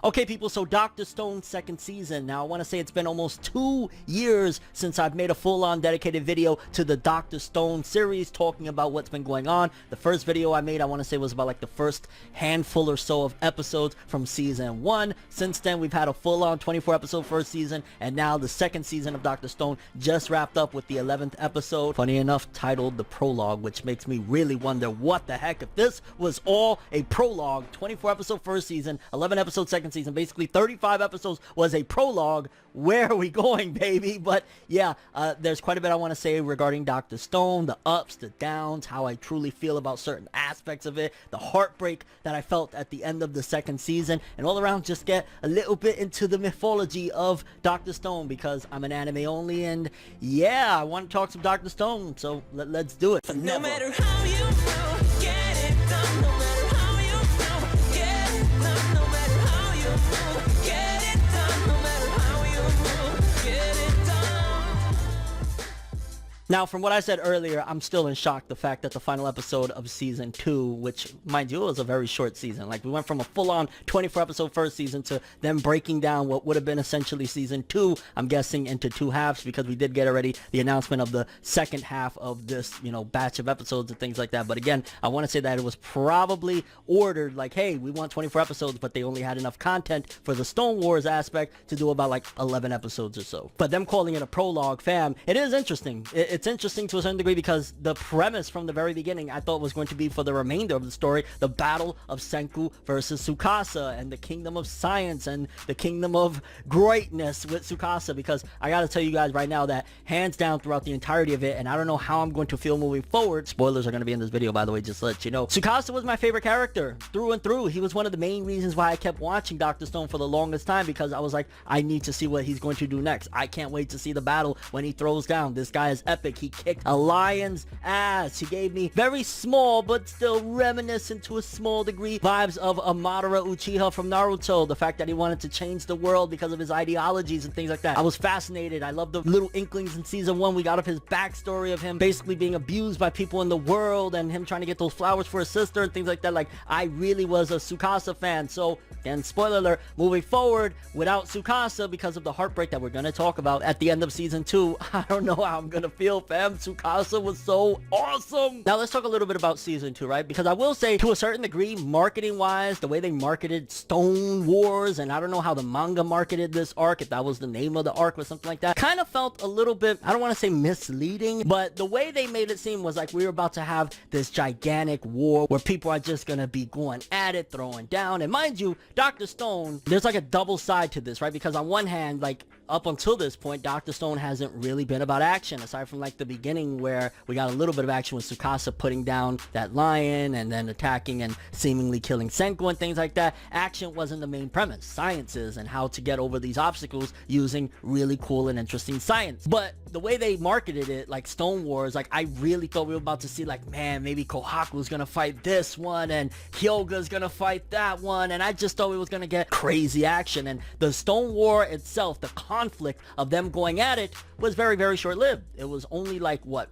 Okay, people, so Dr. Stone's second season. Now, I want to say it's been almost 2 years since I've made a full-on dedicated video to the Dr. Stone series talking about what's been going on. The first video I made, I want to say, was about like the first handful or so of episodes from season 1. Since then, we've had a full-on 24-episode first season, and now the second season of Dr. Stone just wrapped up with the 11th episode. Funny enough, titled The Prologue, which makes me really wonder what the heck if this was all a prologue. 24-episode first season, 11-episode second season, basically 35 episodes was a prologue. Where are we going, baby? But yeah, there's quite a bit I want to say regarding Dr. Stone, the ups, the downs, how I truly feel about certain aspects of it, the heartbreak that I felt at the end of the second season, and all around just get a little bit into the mythology of Dr. Stone, because I'm an anime only, and yeah, I want to talk some Dr. Stone, so let's do it. No matter how you feel, get it done. No matter how you feel, get it done. No matter how you feel, get it done. No matter how you feel, get it done. Now, from what I said earlier, I'm still in shock the fact that the final episode of season 2, which, mind you, was a very short season. Like, we went from a full-on 24-episode first season to them breaking down what would have been essentially season 2, I'm guessing, into 2 halves, because we did get already the announcement of the second half of this, you know, batch of episodes and things like that. But again, I want to say that it was probably ordered, like, hey, we want 24 episodes, but they only had enough content for the Stone Wars aspect to do about, like, 11 episodes or so. But them calling it a prologue, fam, it is interesting. It's interesting to a certain degree, because the premise from the very beginning I thought was going to be, for the remainder of the story, the battle of Senku versus Tsukasa and the kingdom of science and the kingdom of greatness with Tsukasa, because I gotta tell you guys right now that hands down throughout the entirety of it, and I don't know how I'm going to feel moving forward, spoilers are going to be in this video by the way, just to let you know, Tsukasa was my favorite character through and through. He was one of the main reasons why I kept watching Dr. Stone for the longest time, because I was like, I need to see what he's going to do next. I can't wait to see the battle when he throws down. This guy is epic. He kicked a lion's ass. He gave me very small but still reminiscent to a small degree vibes of Madara Uchiha from Naruto. The fact that he wanted to change the world because of his ideologies and things like that. I was fascinated. I loved the little inklings in season 1 we got of his backstory of him basically being abused by people in the world and him trying to get those flowers for his sister and things like that. Like, I really was a Tsukasa fan. So, and spoiler alert, moving forward without Tsukasa, because of the heartbreak that we're going to talk about at the end of season 2, I don't know how I'm going to feel, fam. Tsukasa was so awesome. Now let's talk a little bit about season 2, right? Because I will say, to a certain degree, marketing wise, the way they marketed Stone Wars, and I don't know how the manga marketed this arc, if that was the name of the arc or something like that, kind of felt a little bit, I don't want to say misleading, but the way they made it seem was like we were about to have this gigantic war where people are just gonna be going at it, throwing down. And mind you, Dr. Stone, there's like a double side to this, right? Because on one hand, like, up until this point, Dr. Stone hasn't really been about action, aside from like the beginning where we got a little bit of action with Tsukasa putting down that lion and then attacking and seemingly killing Senku and things like that. Action wasn't the main premise. Sciences and how to get over these obstacles using really cool and interesting science. But the way they marketed it, like Stone Wars, like I really thought we were about to see, like, man, maybe Kohaku's gonna fight this one and Hyoga's gonna fight that one, and I just thought we was gonna get crazy action. And the Stone War itself, the conflict of them going at it, was very, very short-lived. It was only like, what,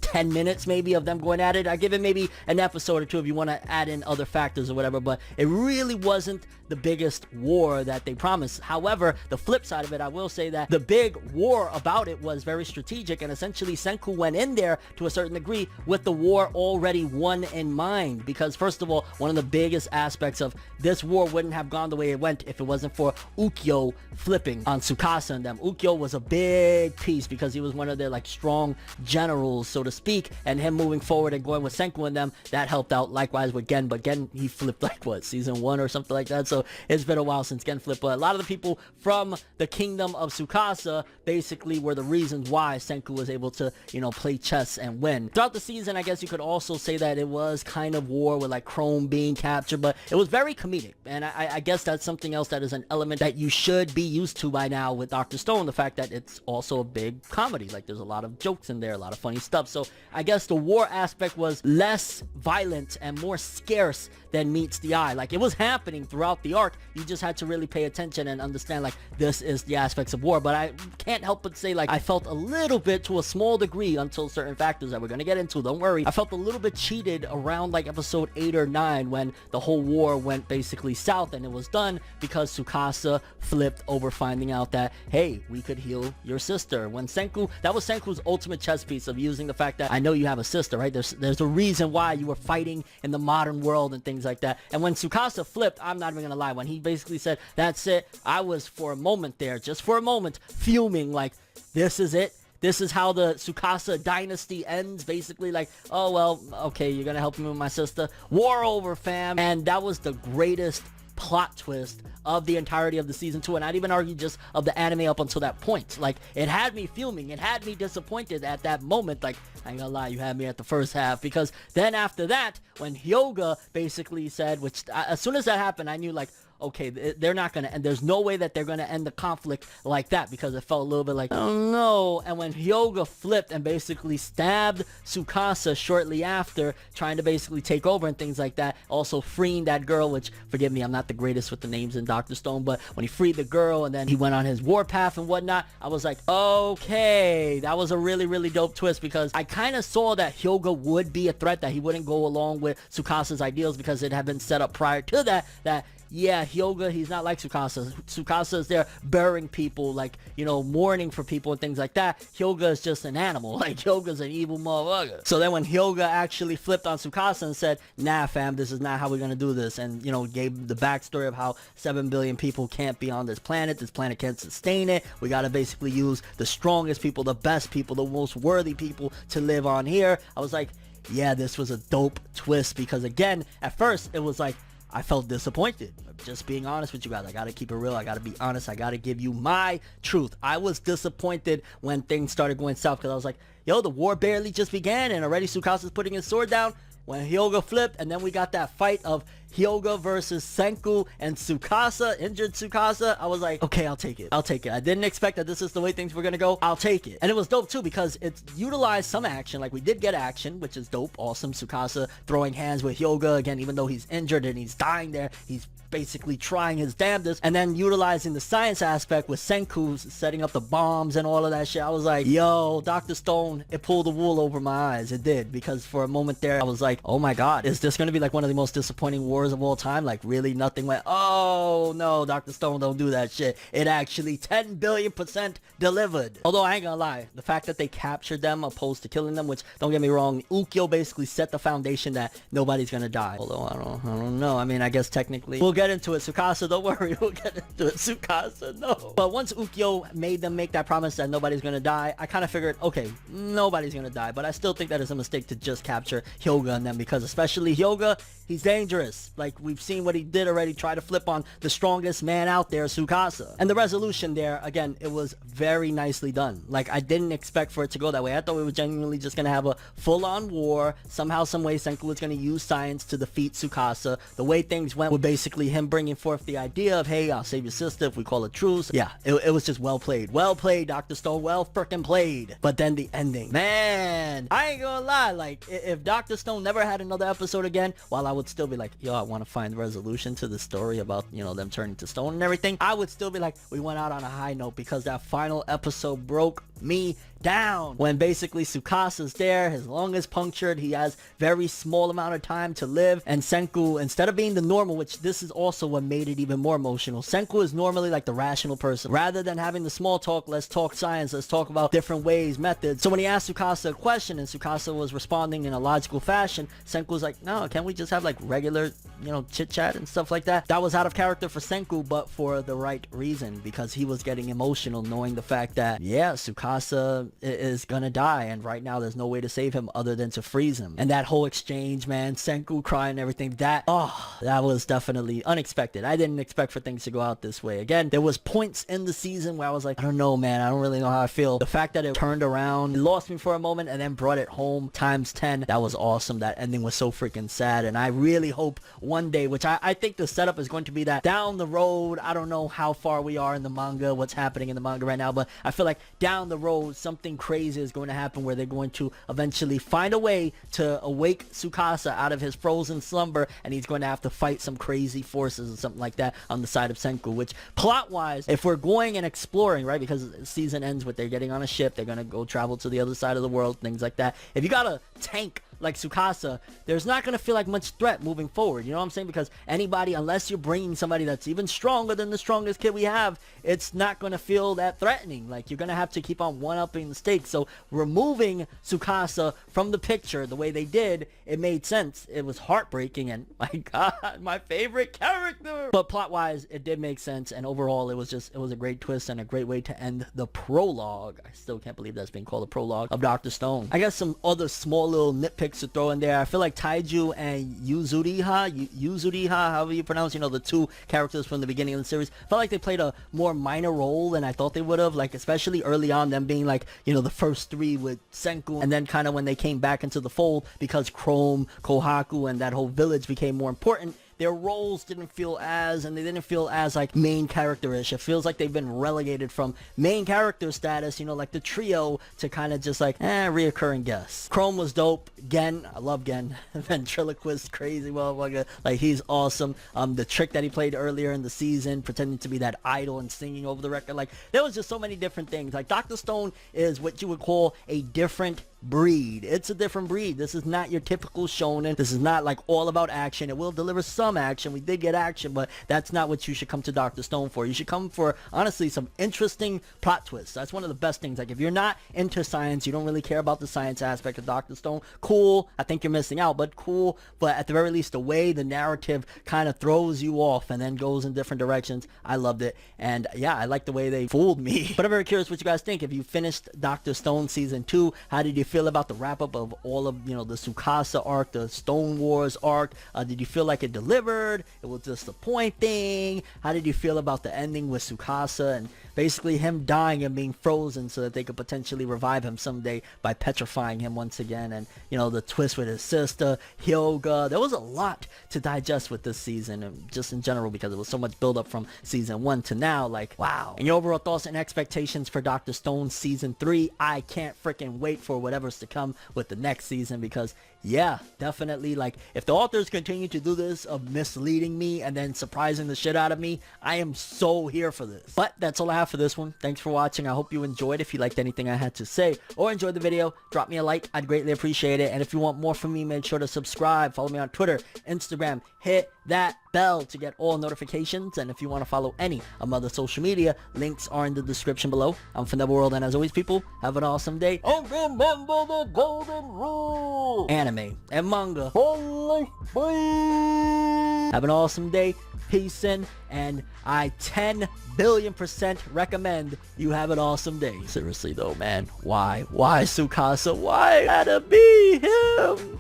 10 minutes maybe of them going at it. I give it maybe an episode or two if you want to add in other factors or whatever, but it really wasn't the biggest war that they promised. However, the flip side of it, I will say that the big war about it was very strategic, and essentially Senku went in there to a certain degree with the war already won in mind, because first of all, one of the biggest aspects of this war wouldn't have gone the way it went if it wasn't for Ukyo flipping on Tsukasa and them. Ukyo was a big piece because he was one of their like strong generals, so to speak, and him moving forward and going with Senku and them, that helped out. Likewise with Gen, but Gen, he flipped like what, season 1 or something like that, so it's been a while since Gen flipped. But a lot of the people from the kingdom of Tsukasa basically were the reasons why Senku was able to, you know, play chess and win. Throughout the season, I guess you could also say that it was kind of war with like Chrome being captured, but it was very comedic, and I guess that's something else that is an element that you should be used to by now with Dr. Stone, the fact that it's also a big comedy. Like, there's a lot of jokes in there, a lot of funny stuff. So I guess the war aspect was less violent and more scarce than meets the eye. Like, it was happening throughout the arc. You just had to really pay attention and understand like this is the aspects of war. But I can't help but say like I felt a little bit, to a small degree, until certain factors that we're gonna get into, don't worry, I felt a little bit cheated around like episode 8 or 9 when the whole war went basically south, and it was done because Tsukasa flipped over finding out that, hey, we could heal your sister. When Senku, that was Senku's ultimate chess piece of using the fact that I know you have a sister, right? There's a reason why you were fighting in the modern world and things like that. And when Tsukasa flipped, I'm not even gonna lie, when he basically said that's it, I was for a moment there, just for a moment, fuming like, this is it. This is how the Tsukasa dynasty ends, basically. Like, oh well, okay, you're gonna help me with my sister, war over, fam. And that was the greatest plot twist of the entirety of the season 2, and I'd even argue just of the anime up until that point. Like, it had me fuming, it had me disappointed at that moment. Like, I ain't gonna lie, you had me at the first half, because then after that, when Hyoga basically said, which as soon as that happened, I knew like, okay, they're not gonna end. There's no way that they're gonna end the conflict like that, because it felt a little bit like, oh no. And when Hyoga flipped and basically stabbed Tsukasa shortly after, trying to basically take over and things like that, also freeing that girl, which, forgive me, I'm not the greatest with the names in Dr. Stone, but when he freed the girl and then he went on his warpath and whatnot, I was like, okay, that was a really, really dope twist, because I kind of saw that Hyoga would be a threat, that he wouldn't go along with Tsukasa's ideals, because it had been set up prior to that, yeah, Hyoga, he's not like Tsukasa. Tsukasa is there burying people, like, you know, mourning for people and things like that. Hyoga is just an animal. Like, Hyoga's an evil motherfucker. So then when Hyoga actually flipped on Tsukasa and said, nah, fam, this is not how we're gonna do this, and, you know, gave the backstory of how 7 billion people can't be on this planet can't sustain it, we gotta basically use the strongest people, the best people, the most worthy people to live on here, I was like, yeah, this was a dope twist, because again, at first, it was like, I felt disappointed. Just being honest with you guys, I gotta keep it real, I gotta be honest, I gotta give you my truth. I was disappointed when things started going south, because I was like, yo, the war barely just began and already Tsukasa's putting his sword down. When Hyoga flipped, and then we got that fight of Hyoga versus Senku and Tsukasa, injured Tsukasa, I was like, okay, I'll take it. I didn't expect that this is the way things were gonna go. I'll take it. And it was dope too, because it's utilized some action. Like, we did get action, which is dope, awesome. Tsukasa throwing hands with Hyoga again, even though he's injured and he's dying there, he's basically trying his damnedest, and then utilizing the science aspect with Senku setting up the bombs and all of that shit. I was like, yo, Dr. Stone, it pulled the wool over my eyes. It did, because for a moment there, I was like, oh my god, is this gonna be like one of the most disappointing wars of all time? Like, really, nothing went, oh no, Dr. Stone, don't do that shit. It actually 10 billion% delivered. Although I ain't gonna lie, the fact that they captured them opposed to killing them, which, don't get me wrong, Ukyo basically set the foundation that nobody's gonna die. Although I don't know, I mean, I guess technically we'll get into it. Tsukasa, don't worry, we'll get into it. Tsukasa, no. But once Ukyo made them make that promise that nobody's gonna die, I kind of figured, okay, nobody's gonna die, but I still think that it's a mistake to just capture Hyoga and them, because especially Hyoga, he's dangerous. Like, we've seen what he did already, try to flip on the strongest man out there, Tsukasa. And the resolution there, again, it was very nicely done. Like, I didn't expect for it to go that way. I thought we were genuinely just gonna have a full-on war. Somehow, some way, Senku was gonna use science to defeat Tsukasa. The way things went with basically him bringing forth the idea of, hey, I'll save your sister if we call a truce. Yeah, it was just well played. Well played, Dr. Stone, well frickin' played. But then the ending, man, I ain't gonna lie, like, if Dr. Stone never had another episode again, while I would still be like, yo, I want to find resolution to the story about, you know, them turning to stone and everything, I would still be like, we went out on a high note, because that final episode broke me down. When basically Tsukasa's there, his lung is punctured, he has very small amount of time to live, and Senku, instead of being the normal, which this is also what made it even more emotional, Senku is normally like the rational person. Rather than having the small talk, let's talk science, let's talk about different ways, methods. So when he asked Tsukasa a question and Tsukasa was responding in a logical fashion, Senku was like, no, can't we just have like regular, you know, chit chat and stuff like that? That was out of character for Senku, but for the right reason, because he was getting emotional knowing the fact that, yeah, Tsukasa is gonna die, and right now there's no way to save him other than to freeze him. And that whole exchange, man, Senku crying and everything, that was definitely unexpected. I didn't expect for things to go out this way. Again, there was points in the season where I was like, I don't know, man, I don't really know how I feel. The fact that it turned around, it lost me for a moment, and then brought it home times 10, that was awesome. That ending was so freaking sad, and I really hope one day, which I think the setup is going to be that down the road, I don't know how far we are in the manga, what's happening in the manga right now, but I feel like down the road, something crazy is going to happen where they're going to eventually find a way to awake Tsukasa out of his frozen slumber, and he's going to have to fight some crazy forces or something like that on the side of Senku, which plot-wise, if we're going and exploring, right, because the season ends with they're getting on a ship, they're going to go travel to the other side of the world, things like that. If you got a tank like Tsukasa, there's not going to feel like much threat moving forward, you know what I'm saying? Because anybody, unless you're bringing somebody that's even stronger than the strongest kid we have, it's not going to feel that threatening. Like, you're going to have to keep on one-upping the stakes. So removing Tsukasa from the picture the way they did, it made sense. It was heartbreaking, and my god, my favorite character. But plot-wise, it did make sense, and overall, it was a great twist and a great way to end the prologue. I still can't believe that's being called a prologue of Dr. Stone. I guess some other small little nitpicks to throw in there. I feel like Taiju and Yuzuriha, however you pronounce, you know, the two characters from the beginning of the series, felt like they played a more minor role than I thought they would have, like especially early on, them being like, you know, the first three with Senku, and then kind of when they came back into the fold because Chrome, Kohaku, and that whole village became more important, their roles didn't feel as, and they didn't feel as like main character-ish. It feels like they've been relegated from main character status, you know, like the trio, to kind of just like, reoccurring guests. Chrome was dope. Gen, I love Gen. Ventriloquist, crazy motherfucker. Like, he's awesome. The trick that he played earlier in the season, pretending to be that idol and singing over the record. Like, there was just so many different things. Like, Dr. Stone is what you would call a different breed. It's a different breed. This is not your typical shonen. This is not like all about action. It will deliver some action. We did get action, but that's not what you should come to Dr. Stone for. You should come for, honestly, some interesting plot twists. That's one of the best things. Like, if you're not into science, you don't really care about the science aspect of Dr. Stone, cool. I think you're missing out, but cool. But at the very least, the way the narrative kind of throws you off and then goes in different directions, I loved it. And yeah, I like the way they fooled me. But I'm very curious what you guys think. If you finished Dr. Stone season 2, how did you feel about the wrap-up of all of, you know, the Tsukasa arc, the Stone Wars arc? Did you feel like it delivered? It was disappointing? How did you feel about the ending with Tsukasa and basically him dying and being frozen so that they could potentially revive him someday by petrifying him once again? And, you know, the twist with his sister, Hyoga. There was a lot to digest with this season, and just in general, because it was so much build-up from season 1 to now. Like, wow. And your overall thoughts and expectations for Dr. Stone season 3? I can't freaking wait for whatever's to come with the next season, because yeah, definitely, like, if the authors continue to do this of misleading me and then surprising the shit out of me, I am so here for this. But that's all I have for this one. Thanks for watching. I hope you enjoyed. If you liked anything I had to say or enjoyed the video, drop me a like. I'd greatly appreciate it. And if you want more from me, make sure to subscribe. Follow me on Twitter, Instagram. Hit that bell to get all notifications. And if you want to follow any of my other social media, links are in the description below. I'm ForneverWorld, and as always, people, have an awesome day. And remember the golden rule: anime and manga for life. Bye. Have an awesome day. Peace in, and I 10 billion% recommend you have an awesome day. Seriously though, man, why Tsukasa? Why gotta be him?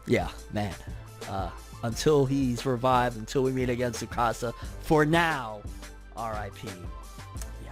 Yeah, man. Until he's revived, until we meet again, Tsukasa, for now, R.I.P. Yeah.